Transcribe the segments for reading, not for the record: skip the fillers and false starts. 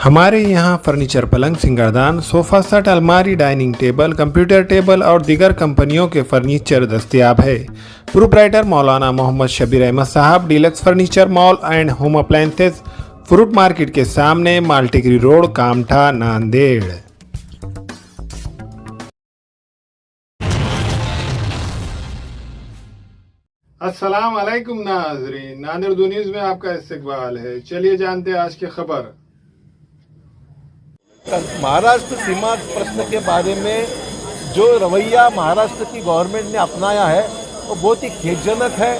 हमारे यहाँ फर्नीचर, पलंग, सिंगारदान, सोफा सेट, अलमारी, डाइनिंग टेबल, कंप्यूटर टेबल और दीगर कंपनियों के फर्नीचर दस्तयाब है। प्रोप्राइटर मौलाना मोहम्मद शबीर अहमद साहब, deluxe furniture mall and home appliances, fruit market के सामने, मालटिकरी रोड, कामठा, नांदेड़। अस्सलाम वालेकुम नाज़रीन, नांदेड़ उर्दू न्यूज़ में आपका इस्तकबाल है। चलिए जानते हैं आज की खबर। महाराष्ट्र सीमा प्रश्न के बारे में जो रवैया महाराष्ट्र की गवर्नमेंट ने अपनाया है वो बहुत ही खेदजनक है।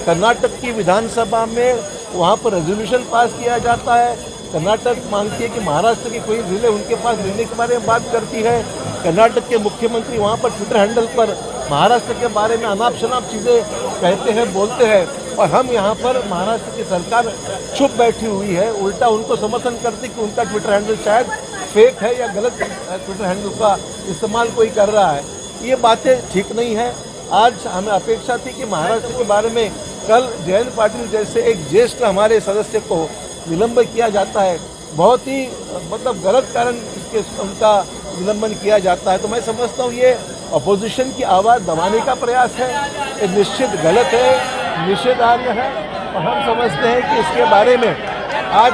कर्नाटक की विधानसभा में वहाँ पर रेजोल्यूशन पास किया जाता है। कर्नाटक मांगती है कि महाराष्ट्र की कोई जिले उनके पास लेने के बारे में बात करती है। कर्नाटक के मुख्यमंत्री वहाँ पर ट्विटर हैंडल पर महाराष्ट्र के बारे में अनाप शनाप चीज़ें कहते हैं, बोलते हैं, और हम यहाँ पर महाराष्ट्र की सरकार चुप बैठी हुई है, उल्टा उनको समर्थन करती कि उनका ट्विटर हैंडल शायद फेक है या गलत ट्विटर हैंडल का इस्तेमाल कोई कर रहा है। ये बातें ठीक नहीं है। आज हमें अपेक्षा थी कि महाराष्ट्र के बारे में कल जयंत पाटिल जैसे एक ज्येष्ठ हमारे सदस्य को निलंबित किया जाता है, बहुत ही गलत कारण इसके उनका निलंबन किया जाता है। तो मैं समझता हूँ ये अपोजिशन की आवाज़ दबाने का प्रयास है, ये निश्चित गलत है, निषेधार्ह है, और हम समझते हैं कि इसके बारे में आज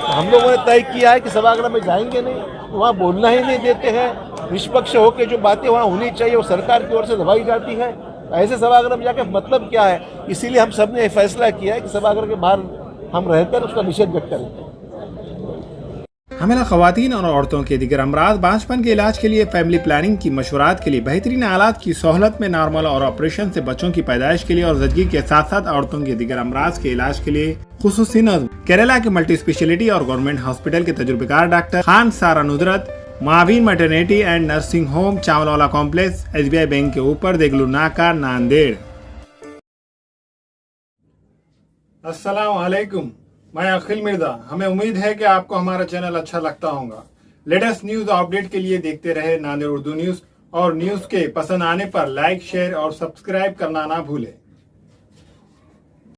हम लोगों ने तय किया है कि सभागृह में जाएंगे नहीं, वहाँ बोलना ही नहीं देते हैं। निष्पक्ष होकर जो बातें वहाँ होनी चाहिए वो सरकार की ओर से दबाई जाती है। ऐसे सभागृह में जाकर मतलब क्या है? इसीलिए हम सब ने फैसला किया है कि सभागृह के बाहर हम रहकर उसका निषेध व्यक्त करेंगे। हमें खवातीन और औरतों के दिगर अमराज, बांझपन के इलाज के लिए, फैमिली प्लानिंग की मशवरात के लिए, बेहतरीन आलात की सहूलत में, नॉर्मल और ऑपरेशन से बच्चों की पैदाइश के लिए और ज़चगी के साथ साथ औरतों के दिगर अमराज के इलाज के लिए खुसूसी नज़्म केरला के मल्टी स्पेशलिटी और गवर्नमेंट हॉस्पिटल के तजुर्बेकार doctor Khan Sara Nudrat, Maveen maternity and nursing home, Chawalwala complex, SBI bank के ऊपर, देगलू नाका, नांदेड़। अस्सलाम वालेकुम, मैं अखिल मिर्जा। हमें उम्मीद है कि आपको हमारा चैनल अच्छा लगता होगा। लेटेस्ट न्यूज अपडेट के लिए देखते रहे नांदेड़ उर्दू न्यूज, और न्यूज के पसंद आने पर लाइक, शेयर और सब्सक्राइब करना ना भूलें।